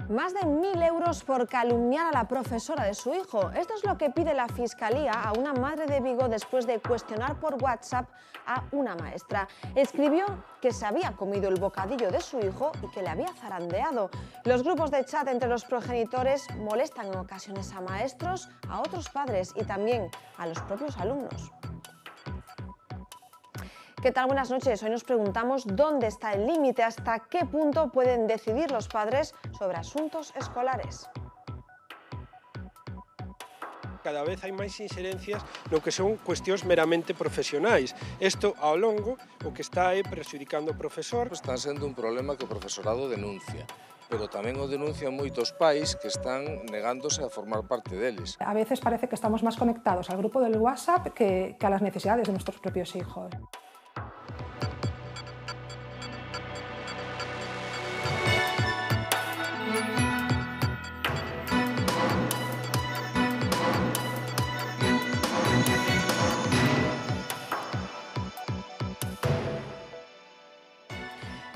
Más de 1.000 euros por calumniar a la profesora de su hijo. Esto es lo que pide la Fiscalía a una madre de Vigo después de cuestionar por WhatsApp a una maestra. Escribió que se había comido el bocadillo de su hijo y que le había zarandeado. Los grupos de chat entre los progenitores molestan en ocasiones a maestros, a otros padres y también a los propios alumnos. ¿Qué tal? Buenas noches. Hoy nos preguntamos dónde está el límite, hasta qué punto pueden decidir los padres sobre asuntos escolares. Cada vez hai máis inxerencias no que son cuestións meramente profesionais. Isto, ao longo, o que está é prexudicando o profesor. Está sendo un problema que o profesorado denuncia, pero tamén o denuncian moitos pais que están negándose a formar parte deles. A veces parece que estamos más conectados al grupo del WhatsApp que a las necesidades de nuestros propios hijos.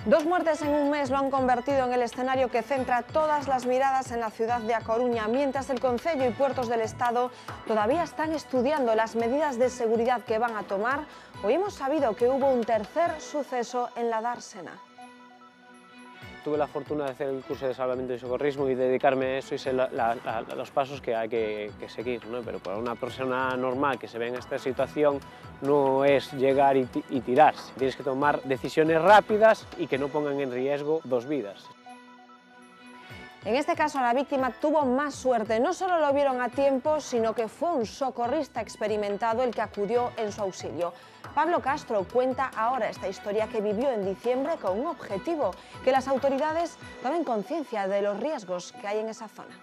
Dos muertes en un mes lo han convertido en el escenario que centra todas las miradas en la ciudad de A Coruña, mientras el Concello y puertos del Estado todavía están estudiando las medidas de seguridad que van a tomar. Hoy hemos sabido que hubo un tercer suceso en la dársena. Tuve la fortuna de hacer el curso de salvamento y socorrismo y dedicarme a eso y sé los pasos que hay que seguir, ¿no? Pero para una persona normal que se ve en esta situación no es llegar y tirarse. Tienes que tomar decisiones rápidas y que no pongan en riesgo dos vidas. En este caso, la víctima tuvo más suerte. No solo lo vieron a tiempo, sino que fue un socorrista experimentado el que acudió en su auxilio. Pablo Castro cuenta ahora esta historia que vivió en diciembre con un objetivo: que las autoridades tomen conciencia de los riesgos que hay en esa zona.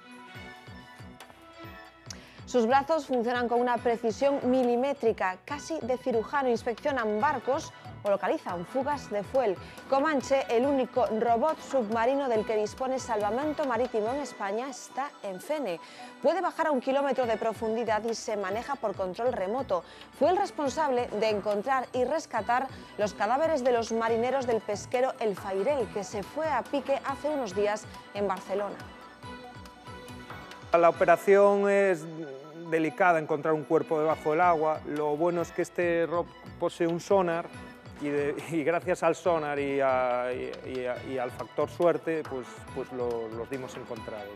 Sus brazos funcionan con una precisión milimétrica, casi de cirujano. Inspeccionan barcos o localizan fugas de fuel. Comanche, el único robot submarino del que dispone Salvamento Marítimo en España, está en Fene. Puede bajar a 1 kilómetro de profundidad y se maneja por control remoto. Fue el responsable de encontrar y rescatar los cadáveres de los marineros del pesquero El Fairel, que se fue a pique hace unos días en Barcelona. La operación es delicada, encontrar un cuerpo debajo del agua. Lo bueno es que este robot posee un sonar y gracias al sonar y al factor suerte, pues los dimos encontrados.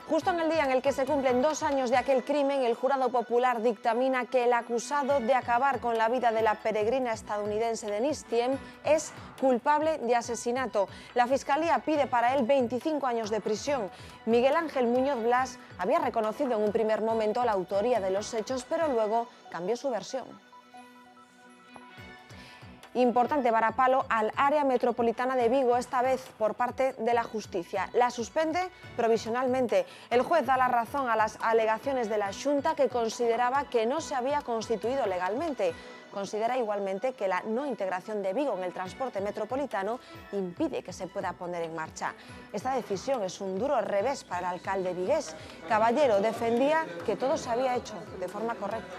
Justo en el día en el que se cumplen 2 años de aquel crimen, el jurado popular dictamina que el acusado de acabar con la vida de la peregrina estadounidense Denise Thiem es culpable de asesinato. La Fiscalía pide para él 25 años de prisión. Miguel Ángel Muñoz Blas había reconocido en un primer momento la autoría de los hechos, pero luego cambió su versión. Importante varapalo al área metropolitana de Vigo, esta vez por parte de la justicia. La suspende provisionalmente. El juez da la razón a las alegaciones de la Xunta, que consideraba que no se había constituido legalmente. Considera igualmente que la no integración de Vigo en el transporte metropolitano impide que se pueda poner en marcha. Esta decisión es un duro revés para el alcalde vigués. Caballero defendía que todo se había hecho de forma correcta.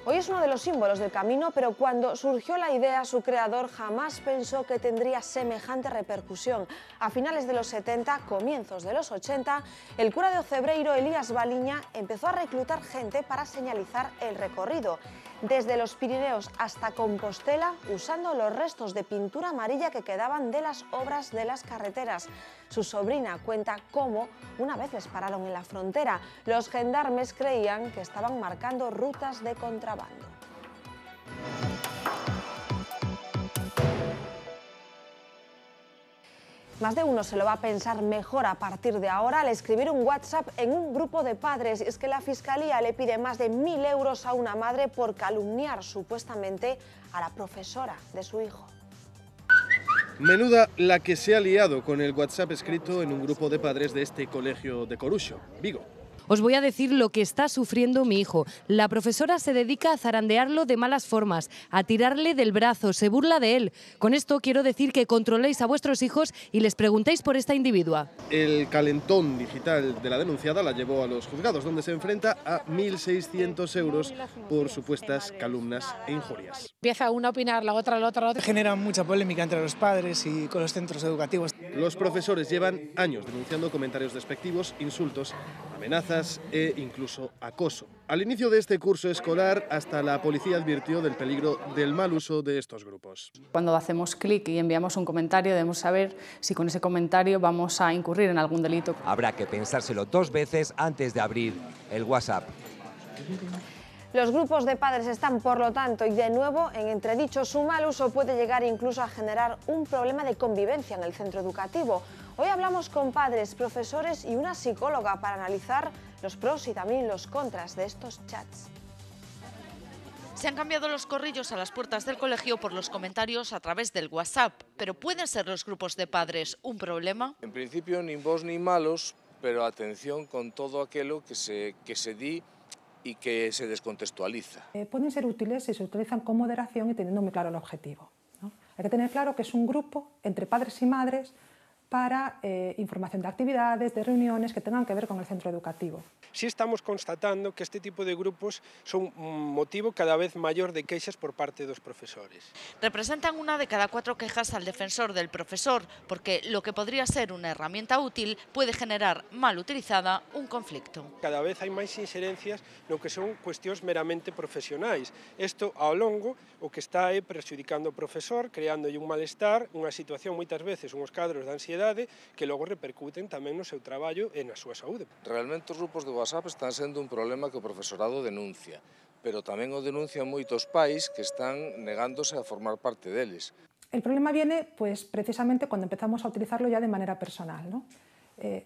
Hoy es uno de los símbolos del camino, pero cuando surgió la idea, su creador jamás pensó que tendría semejante repercusión. A finales de los 70, comienzos de los 80, el cura de Ocebreiro, Elías Baliña, empezó a reclutar gente para señalizar el recorrido, desde los Pirineos hasta Compostela, usando los restos de pintura amarilla que quedaban de las obras de las carreteras. Su sobrina cuenta cómo, una vez les pararon en la frontera, los gendarmes creían que estaban marcando rutas de contrabando. Más de uno se lo va a pensar mejor a partir de ahora al escribir un WhatsApp en un grupo de padres. Es que la Fiscalía le pide más de 1.000 euros a una madre por calumniar supuestamente a la profesora de su hijo. Menuda la que se ha liado con el WhatsApp escrito en un grupo de padres de este colegio de Coruxo, Vigo. Os voy a decir lo que está sufriendo mi hijo. La profesora se dedica a zarandearlo de malas formas, a tirarle del brazo, se burla de él. Con esto quiero decir que controléis a vuestros hijos y les preguntéis por esta individua. El calentón digital de la denunciada la llevó a los juzgados, donde se enfrenta a 1.600 euros por supuestas calumnias e injurias. Empieza una a opinar, la otra. Genera mucha polémica entre los padres y con los centros educativos. Los profesores llevan años denunciando comentarios despectivos, insultos, amenazas e incluso acoso. Al inicio de este curso escolar, hasta la policía advirtió del peligro del mal uso de estos grupos. Cuando hacemos clic y enviamos un comentario, debemos saber si con ese comentario vamos a incurrir en algún delito. Habrá que pensárselo 2 veces antes de abrir el WhatsApp. Los grupos de padres están, por lo tanto, y de nuevo en entredicho, su mal uso puede llegar incluso a generar un problema de convivencia en el centro educativo. Hoy hablamos con padres, profesores y una psicóloga para analizar los pros y también los contras de estos chats. Se han cambiado los corrillos a las puertas del colegio por los comentarios a través del WhatsApp, pero ¿pueden ser los grupos de padres un problema? En principio, ni bons ni malos, pero atención con todo aquello que se di y que se descontextualiza. Pueden ser útiles si se utilizan con moderación y teniendo muy claro el objetivo, ¿no? Hay que tener claro que es un grupo entre padres y madres para información de actividades, de reuniones que tengan que ver con el centro educativo. Sí estamos constatando que este tipo de grupos son un motivo cada vez mayor de queixas por parte dos profesores. Representan 1 de cada 4 quejas al defensor del profesor, porque lo que podría ser una herramienta útil puede generar, mal utilizada, un conflicto. Cada vez hai máis inxerencias no que son cuestións meramente profesionais. Isto, ao longo, o que está é prexudicando ao profesor, creándolle un malestar, unha situación moitas veces, unhos cadros de ansiedade, que logo repercuten tamén no seu traballo e na súa saúde. Realmente os grupos de WhatsApp están sendo un problema que o profesorado denuncia, pero tamén o denuncian moitos pais que están negándose a formar parte deles. El problema viene pues, precisamente cuando empezamos a utilizarlo ya de manera personal, ¿no?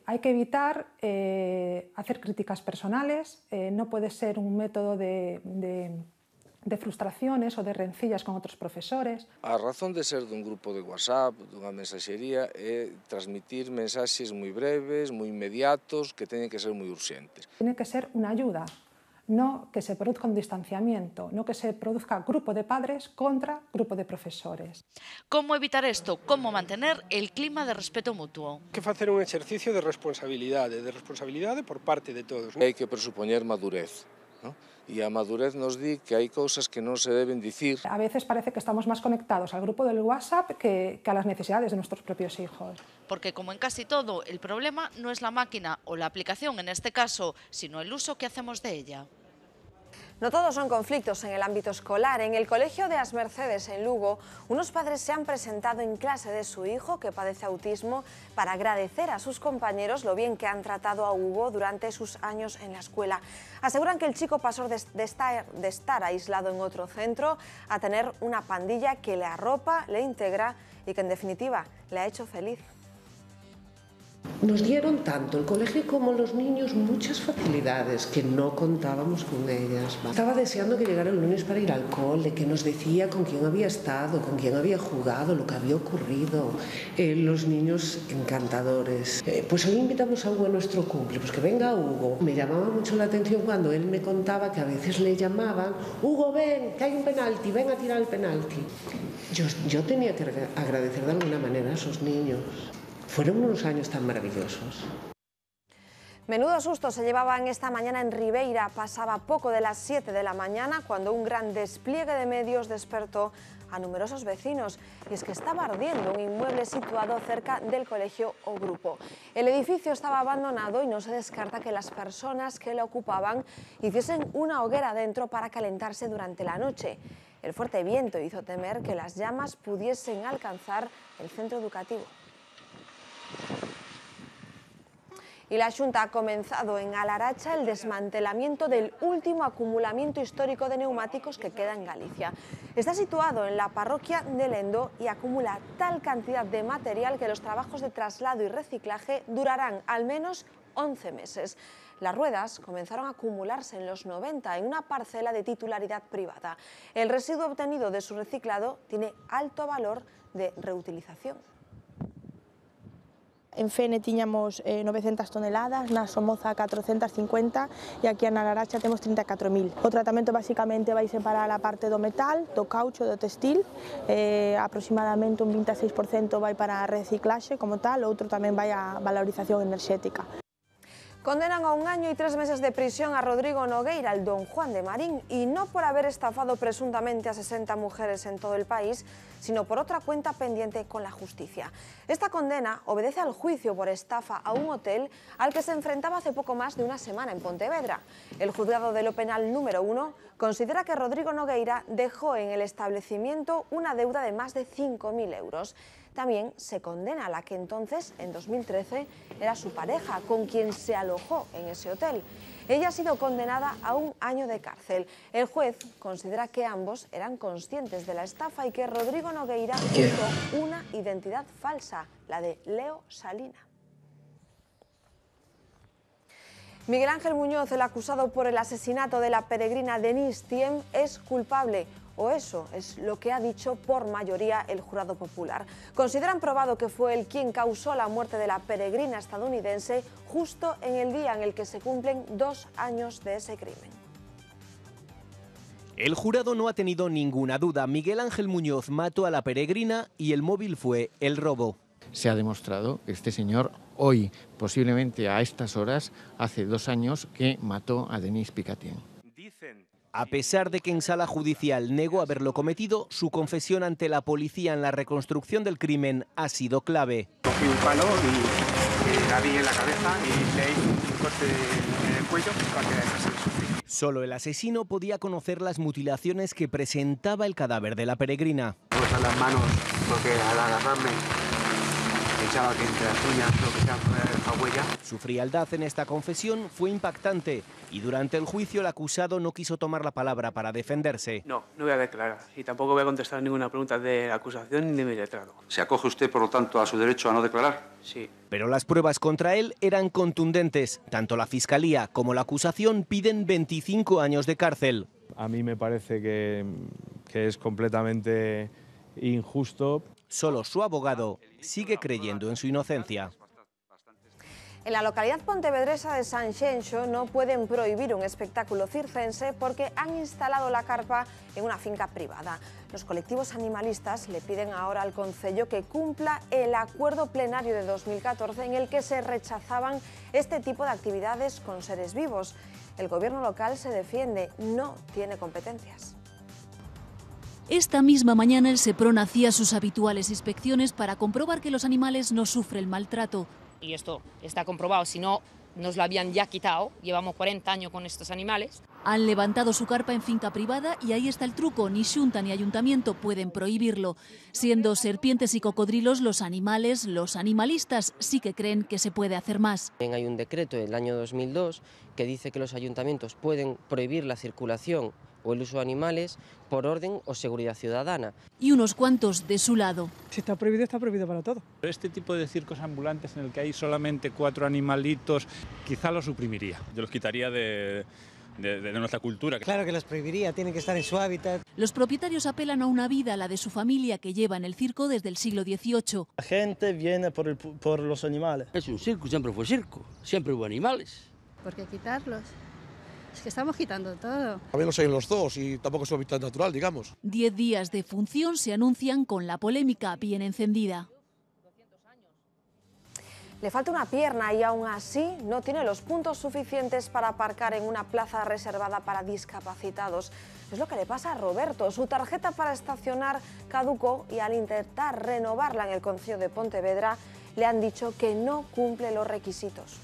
Hay que evitar hacer críticas personales, no puede ser un método de frustraciones o de rencillas con otros profesores. A razón de ser dun grupo de WhatsApp, dunha mensaxería, é transmitir mensaxes moi breves, moi inmediatos, que teñen que ser moi urxentes. Tiene que ser unha ayuda, no que se produzca un distanciamiento, no que se produzca grupo de padres contra grupo de profesores. ¿Cómo evitar esto? ¿Cómo mantener el clima de respeto mutuo? Hai que facer un exercicio de responsabilidade por parte de todos. Hai que presupoñer madurez, ¿no? E a madurez nos di que hai cousas que non se deben dicir. A veces parece que estamos más conectados al grupo del WhatsApp que a las necesidades de nuestros propios hijos. Porque como en casi todo, el problema no es la máquina o la aplicación en este caso, sino el uso que hacemos de ella. No todos son conflictos en el ámbito escolar. En el colegio de As Mercedes, en Lugo, unos padres se han presentado en clase de su hijo, que padece autismo, para agradecer a sus compañeros lo bien que han tratado a Hugo durante sus años en la escuela. Aseguran que el chico pasó de estar aislado en otro centro a tener una pandilla que le arropa, le integra y que en definitiva le ha hecho feliz. Nos dieron tanto el colegio como los niños muchas facilidades que no contábamos con ellas. Estaba deseando que llegara el lunes para ir al cole, que nos decía con quién había estado, con quién había jugado, lo que había ocurrido. Los niños encantadores. Pues hoy invitamos a Hugo a nuestro cumple, pues que venga Hugo. Me llamaba mucho la atención cuando él me contaba que a veces le llamaban: Hugo, ven, que hay un penalti, ven a tirar el penalti. Yo tenía que agradecer de alguna manera a esos niños. Fueron unos años tan maravillosos. Menudo susto se llevaban esta mañana en Ribeira. Pasaba poco de las 7 de la mañana cuando un gran despliegue de medios despertó a numerosos vecinos. Y es que estaba ardiendo un inmueble situado cerca del colegio o grupo. El edificio estaba abandonado y no se descarta que las personas que lo ocupaban hiciesen una hoguera dentro para calentarse durante la noche. El fuerte viento hizo temer que las llamas pudiesen alcanzar el centro educativo. Y la Xunta ha comenzado en Alaracha el desmantelamiento del último acumulamiento histórico de neumáticos que queda en Galicia. Está situado en la parroquia de Lendo y acumula tal cantidad de material que los trabajos de traslado y reciclaje durarán al menos 11 meses. Las ruedas comenzaron a acumularse en los 90 en una parcela de titularidad privada. El residuo obtenido de su reciclado tiene alto valor de reutilización. en Fene tiñamos 900 toneladas, na Somoza 450 e aquí na Laracha temos 34.000. O tratamento basicamente vai separar a parte do metal, do caucho, do textil, aproximadamente un 26% vai para a reciclaxe como tal, outro tamén vai a valorización enerxética. Condenan a 1 año y 3 meses de prisión a Rodrigo Nogueira, el Don Juan de Marín, y no por haber estafado presuntamente a 60 mujeres en todo el país, sino por otra cuenta pendiente con la justicia. Esta condena obedece al juicio por estafa a un hotel al que se enfrentaba hace poco más de una semana en Pontevedra. El juzgado de lo penal número 1 considera que Rodrigo Nogueira dejó en el establecimiento una deuda de más de 5.000 euros. También se condena a la que entonces, en 2013, era su pareja, con quien se alojó en ese hotel. Ella ha sido condenada a 1 año de cárcel. El juez considera que ambos eran conscientes de la estafa y que Rodrigo Nogueira usó una identidad falsa, la de Leo Salina. Miguel Ángel Muñoz, el acusado por el asesinato de la peregrina Denise Thiem, es culpable. O eso es lo que ha dicho por mayoría el jurado popular. Consideran probado que fue él quien causó la muerte de la peregrina estadounidense justo en el día en el que se cumplen 2 años de ese crimen. El jurado no ha tenido ninguna duda. Miguel Ángel Muñoz mató a la peregrina y el móvil fue el robo. Se ha demostrado que este señor hoy, posiblemente a estas horas, hace 2 años que mató a Denise Picatien. A pesar de que en sala judicial negó haberlo cometido, su confesión ante la policía en la reconstrucción del crimen ha sido clave. Cogí un palo y la di en la cabeza y le hice un corte en el cuello para que dejase de sufrir. Solo el asesino podía conocer las mutilaciones que presentaba el cadáver de la peregrina. Puse las manos porque al agarrarme echaba que entre las uñas lo que sea la huella. Su frialdad en esta confesión fue impactante y durante el juicio el acusado no quiso tomar la palabra para defenderse. No voy a declarar y tampoco voy a contestar ninguna pregunta de la acusación ni de mi letrado. ¿Se acoge usted, por lo tanto, a su derecho a no declarar? Sí. Pero las pruebas contra él eran contundentes. Tanto la Fiscalía como la acusación piden 25 años de cárcel. A mí me parece que es completamente injusto. Solo su abogado sigue creyendo en su inocencia. En la localidad pontevedresa de Sanxenxo no pueden prohibir un espectáculo circense porque han instalado la carpa en una finca privada. Los colectivos animalistas le piden ahora al concello que cumpla el acuerdo plenario de 2014 en el que se rechazaban este tipo de actividades con seres vivos. El gobierno local se defiende, no tiene competencias. Esta misma mañana el Seprona hacía sus habituales inspecciones para comprobar que los animales no sufren maltrato. Y esto está comprobado, si no nos lo habían ya quitado, llevamos 40 años con estos animales. Han levantado su carpa en finca privada y ahí está el truco, ni Xunta ni Ayuntamiento pueden prohibirlo. Siendo serpientes y cocodrilos los animales, los animalistas sí que creen que se puede hacer más. Hay un decreto del año 2002 que dice que los ayuntamientos pueden prohibir la circulación o el uso de animales por orden o seguridad ciudadana. Y unos cuantos de su lado. Si está prohibido para todo. Este tipo de circos ambulantes en el que hay solamente 4 animalitos, quizá lo suprimiría. Yo los quitaría de nuestra cultura. Claro que los prohibiría, tienen que estar en su hábitat. Los propietarios apelan a una vida, la de su familia, que lleva en el circo desde el siglo XVIII. La gente viene por los animales. Es un circo, siempre fue circo, siempre hubo animales. ¿Por qué quitarlos? Es que estamos quitando todo. A mí no en los dos y tampoco es su hábitat natural, digamos. 10 días de función se anuncian con la polémica bien encendida. Le falta una pierna y aún así no tiene los puntos suficientes para aparcar en una plaza reservada para discapacitados. Es lo que le pasa a Roberto. Su tarjeta para estacionar caducó y al intentar renovarla en el concello de Pontevedra le han dicho que no cumple los requisitos.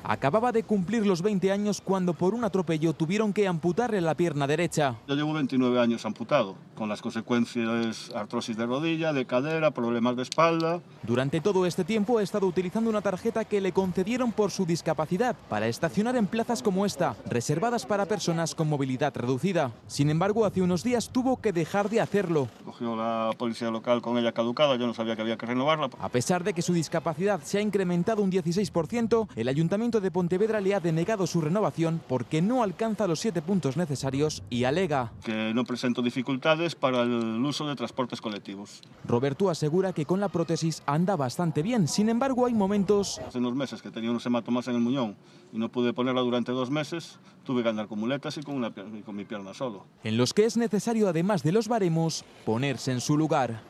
Acababa de cumplir los 20 años cuando por un atropello tuvieron que amputarle la pierna derecha. Yo llevo 29 años amputado, con las consecuencias artrosis de rodilla, de cadera, problemas de espalda. Durante todo este tiempo ha estado utilizando una tarjeta que le concedieron por su discapacidad para estacionar en plazas como esta, reservadas para personas con movilidad reducida. Sin embargo, hace unos días tuvo que dejar de hacerlo. Cogió la policía local con ella caducada, yo no sabía que había que renovarla. A pesar de que su discapacidad se ha incrementado un 16%, el ayuntamiento Ayuntamiento de Pontevedra le ha denegado su renovación porque no alcanza los 7 puntos necesarios y alega que no presento dificultades para el uso de transportes colectivos. Roberto asegura que con la prótesis anda bastante bien, sin embargo hay momentos... Hace unos meses que tenía unos hematomas en el muñón y no pude ponerla durante 2 meses, tuve que andar con muletas y con mi pierna solo. En los que es necesario, además de los baremos, ponerse en su lugar.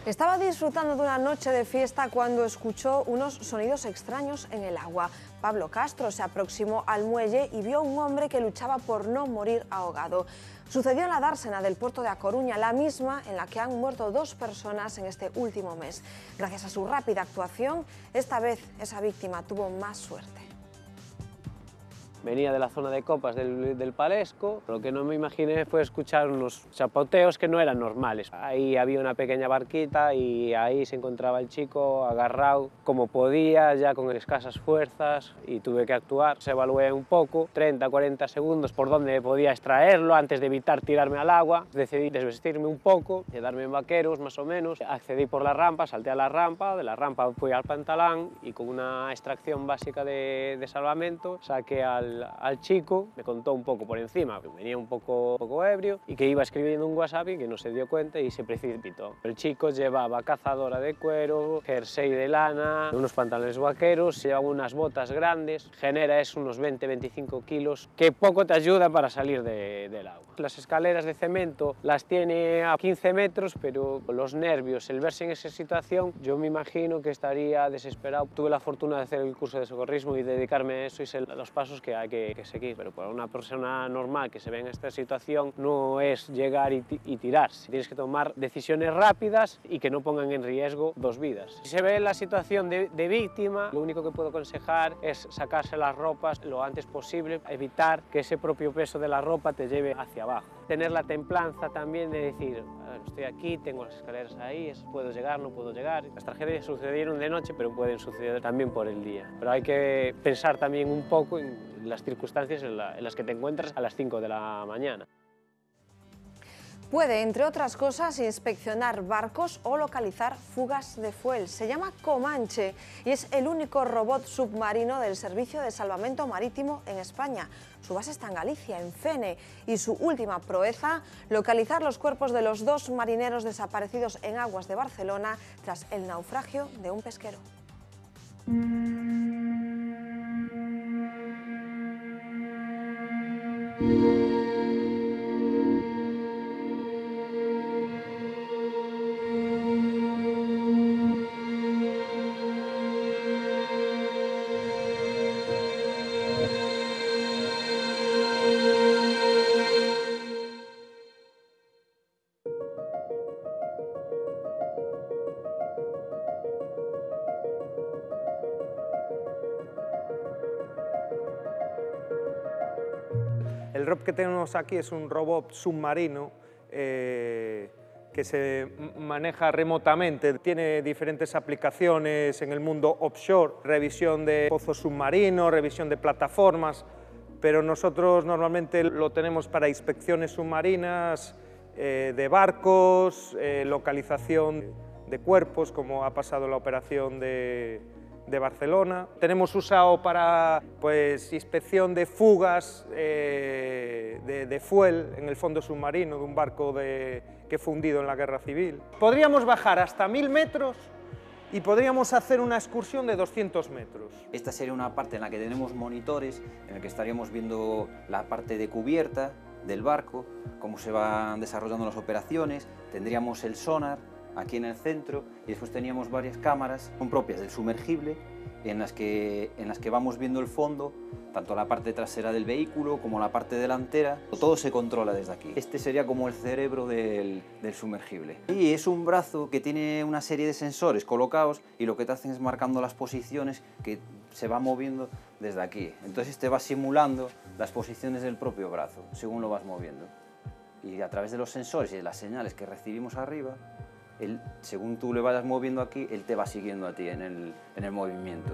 Estaba disfrutando de una noche de fiesta cuando escuchó unos sonidos extraños en el agua. Pablo Castro se aproximó al muelle y vio a un hombre que luchaba por no morir ahogado. Sucedió en la dársena del puerto de A Coruña, la misma en la que han muerto 2 personas en este último mes. Gracias a su rápida actuación, esta vez esa víctima tuvo más suerte. Venía de la zona de copas del Palesco, lo que no me imaginé fue escuchar unos chapoteos que no eran normales. Ahí había una pequeña barquita y ahí se encontraba el chico agarrado como podía, ya con escasas fuerzas, y tuve que actuar. Se evalué un poco, 30-40 segundos, por dónde podía extraerlo antes de evitar tirarme al agua. Decidí desvestirme un poco, quedarme en vaqueros más o menos. Accedí por la rampa, salté a la rampa, de la rampa fui al pantalán y con una extracción básica de salvamento saqué al chico, me contó un poco por encima, que venía un poco ebrio y que iba escribiendo un WhatsApp y que no se dio cuenta y se precipitó. El chico llevaba cazadora de cuero, jersey de lana, unos pantalones vaqueros, llevaba unas botas grandes, genera es unos 20-25 kilos, que poco te ayuda para salir del agua. Las escaleras de cemento las tiene a 15 metros, pero los nervios, el verse en esa situación, yo me imagino que estaría desesperado. Tuve la fortuna de hacer el curso de socorrismo y dedicarme a eso y sé los pasos que hay que seguir, pero para una persona normal que se ve en esta situación no es llegar y tirarse. Tienes que tomar decisiones rápidas y que no pongan en riesgo 2 vidas. Si se ve en la situación de víctima, lo único que puedo aconsejar es sacarse las ropas lo antes posible, evitar que ese propio peso de la ropa te lleve hacia abajo. Tener la templanza también de decir, estoy aquí, tengo las escaleras ahí, puedo llegar, no puedo llegar. Las tragedias sucedieron de noche, pero pueden suceder también por el día. Pero hay que pensar también un poco en las circunstancias en las que te encuentras a las 5 de la mañana. Puede, entre otras cosas, inspeccionar barcos o localizar fugas de fuel. Se llama Comanche y es el único robot submarino del Servicio de Salvamento Marítimo en España. Su base está en Galicia, en Fene, y su última proeza, localizar los cuerpos de los 2 marineros desaparecidos en aguas de Barcelona tras el naufragio de un pesquero. El robot que tenemos aquí es un robot submarino que se maneja remotamente. Tiene diferentes aplicaciones en el mundo offshore, revisión de pozos submarinos, revisión de plataformas, pero nosotros normalmente lo tenemos para inspecciones submarinas, de barcos, localización de cuerpos, como ha pasado la operación de Barcelona. Tenemos usado para inspección de fugas de fuel en el fondo submarino de un barco que fue hundido en la Guerra Civil. Podríamos bajar hasta 1000 metros y podríamos hacer una excursión de 200 metros. Esta sería una parte en la que tenemos monitores, en la que estaríamos viendo la parte de cubierta del barco, cómo se van desarrollando las operaciones, tendríamos el sonar aquí en el centro y después teníamos varias cámaras son propias del sumergible en las que vamos viendo el fondo, tanto la parte trasera del vehículo como la parte delantera, todo se controla desde aquí. Este sería como el cerebro del sumergible. Y es un brazo que tiene una serie de sensores colocados y lo que te hacen es marcando las posiciones que se va moviendo desde aquí. Entonces te va simulando las posiciones del propio brazo según lo vas moviendo. Y a través de los sensores y de las señales que recibimos arriba, según tú le vayas moviendo aquí, él te va siguiendo a ti en el movimiento.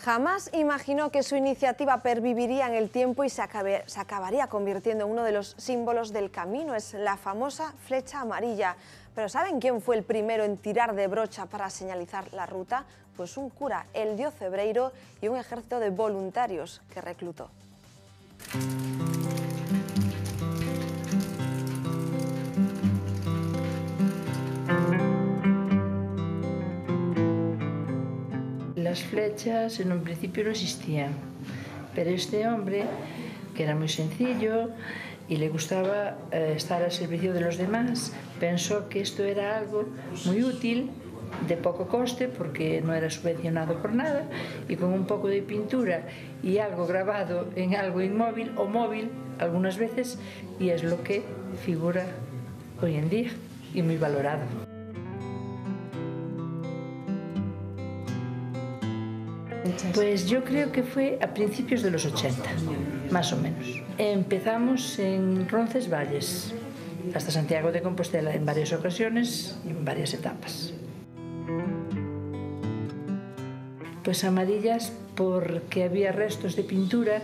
Jamás imaginó que su iniciativa perviviría en el tiempo y se acabaría convirtiendo en uno de los símbolos del camino. Es la famosa flecha amarilla. Pero ¿saben quién fue el primero en tirar de brocha para señalizar la ruta? Pues un cura, el dio Cebreiro, y un ejército de voluntarios que reclutó. Las flechas en un principio no existían, pero este hombre, que era muy sencillo y le gustaba estar al servicio de los demás, pensó que esto era algo muy útil, de poco coste, porque no era subvencionado por nada, y con un poco de pintura y algo grabado en algo inmóvil o móvil algunas veces, y es lo que figura hoy en día y muy valorado. Pues yo creo que fue a principios de los 80, más o menos. Empezamos en Roncesvalles, hasta Santiago de Compostela en varias ocasiones y en varias etapas. Pues amarillas porque había restos de pintura,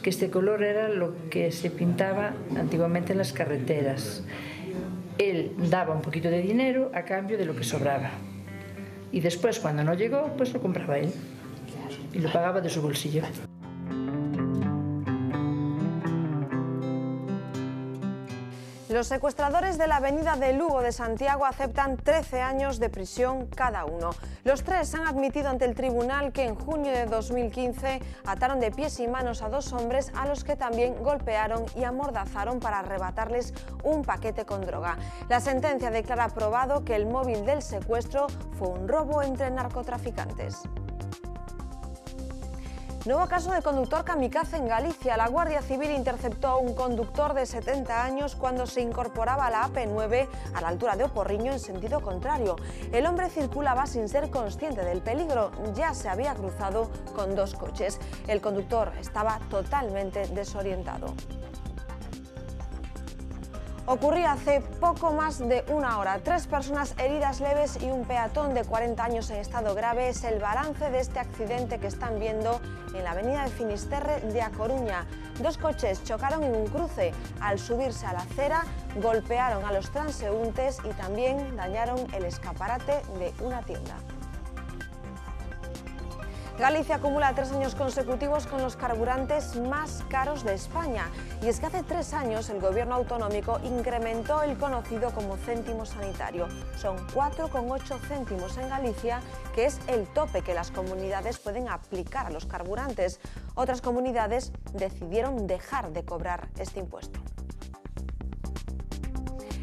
que este color era lo que se pintaba antiguamente en las carreteras. Él daba un poquito de dinero a cambio de lo que sobraba. Y después, cuando no llegó, pues lo compraba él. Y lo pagaba de su bolsillo. Los secuestradores de la avenida de Lugo de Santiago aceptan 13 años de prisión cada uno. Los tres han admitido ante el tribunal que en junio de 2015 ataron de pies y manos a dos hombres a los que también golpearon y amordazaron para arrebatarles un paquete con droga. La sentencia declara probado que el móvil del secuestro fue un robo entre narcotraficantes. Nuevo caso de conductor kamikaze en Galicia. La Guardia Civil interceptó a un conductor de 70 años cuando se incorporaba a la AP9 a la altura de Oporriño en sentido contrario. El hombre circulaba sin ser consciente del peligro. Ya se había cruzado con dos coches. El conductor estaba totalmente desorientado. Ocurría hace poco más de una hora. 3 personas heridas leves y un peatón de 40 años en estado grave es el balance de este accidente que están viendo en la avenida de Finisterre de A Coruña. 2 coches chocaron en un cruce. Al subirse a la acera, golpearon a los transeúntes y también dañaron el escaparate de una tienda. Galicia acumula 3 años consecutivos con los carburantes más caros de España. Y es que hace 3 años el gobierno autonómico incrementó el conocido como céntimo sanitario. Son 4,8 céntimos en Galicia, que es el tope que las comunidades pueden aplicar a los carburantes. Otras comunidades decidieron dejar de cobrar este impuesto.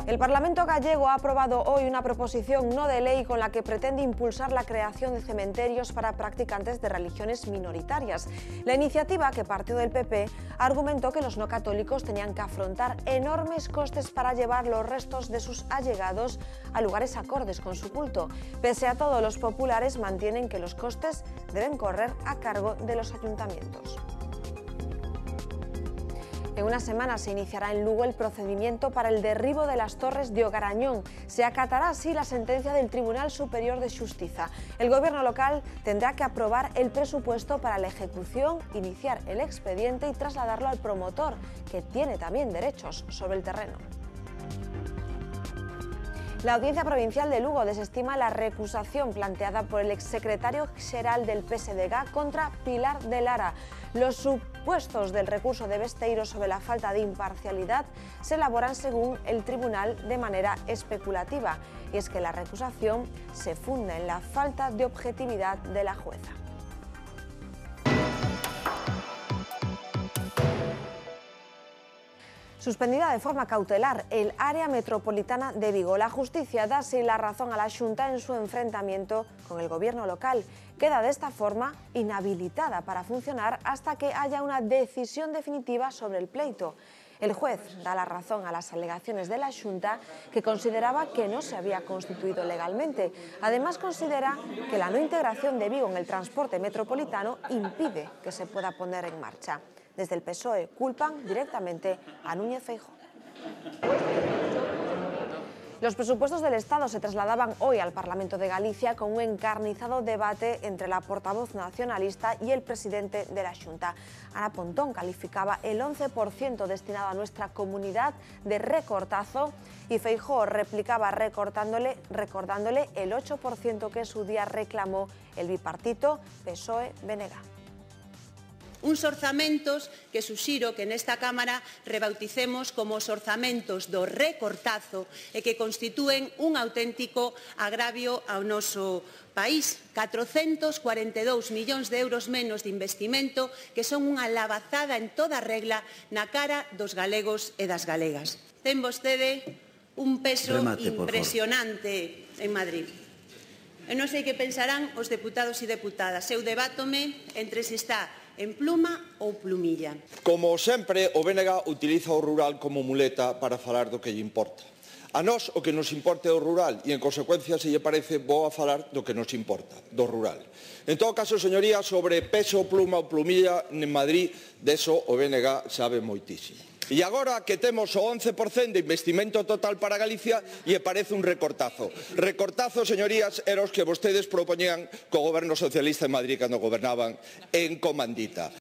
El Parlamento gallego ha aprobado hoy una proposición no de ley con la que pretende impulsar la creación de cementerios para practicantes de religiones minoritarias. La iniciativa, que partió del PP, argumentó que los no católicos tenían que afrontar enormes costes para llevar los restos de sus allegados a lugares acordes con su culto. Pese a todo, los populares mantienen que los costes deben correr a cargo de los ayuntamientos. En una semana se iniciará en Lugo el procedimiento para el derribo de las torres de Ogarañón. Se acatará así la sentencia del Tribunal Superior de Xustiza. El gobierno local tendrá que aprobar el presupuesto para la ejecución, iniciar el expediente y trasladarlo al promotor, que tiene también derechos sobre el terreno. La Audiencia Provincial de Lugo desestima la recusación planteada por el exsecretario xeral del PSDG contra Pilar de Lara. Los supuestos del recurso de Besteiro sobre la falta de imparcialidad se elaboran según el tribunal de manera especulativa, y es que la recusación se funda en la falta de objetividad de la jueza. Suspendida de forma cautelar el área metropolitana de Vigo. La justicia da así la razón a la Xunta en su enfrentamiento con el gobierno local. Queda de esta forma inhabilitada para funcionar hasta que haya una decisión definitiva sobre el pleito. El juez da la razón a las alegaciones de la Xunta, que consideraba que no se había constituido legalmente. Además, considera que la no integración de Vigo en el transporte metropolitano impide que se pueda poner en marcha. Desde el PSOE culpan directamente a Núñez Feijóo. Los presupuestos del Estado se trasladaban hoy al Parlamento de Galicia con un encarnizado debate entre la portavoz nacionalista y el presidente de la Xunta. Ana Pontón calificaba el 11% destinado a nuestra comunidad de recortazo y Feijóo replicaba recordándole el 8% que en su día reclamó el bipartito PSOE-BNG. Uns orzamentos que suxiro que nesta Cámara rebauticemos como os orzamentos do recortazo e que constitúen un auténtico agravio ao noso país. 442 millóns de euros menos de investimento que son unha lavazada en toda regla na cara dos galegos e das galegas. Ten vostede un peso impresionante en Madrid. Eu non sei que pensarán os deputados e deputadas. Eu debátome entre se está en pluma ou plumilla. Como sempre, o BNG utiliza o rural como muleta para falar do que lle importa. A nós o que nos importa é o rural e, en consecuencia, se lle parece bo a falar do que nos importa, do rural. En todo caso, señorías, sobre peso, pluma ou plumilla en Madrid, deso o BNG sabe moitísimo. E agora que temos o 11% de investimento total para Galicia e parece un recortazo. Recortazo, señorías, eran os que vostedes propoñían co goberno socialista en Madrid cando gobernaban en comandita.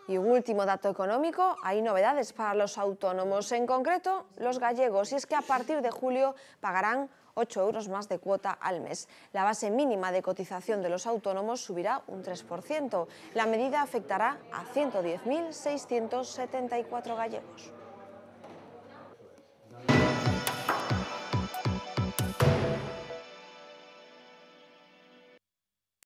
Y un último dato económico, hay novedades para los autónomos, en concreto los gallegos, y es que a partir de julio pagarán 8 euros más de cuota al mes. La base mínima de cotización de los autónomos subirá un 3%. La medida afectará a 110.674 gallegos.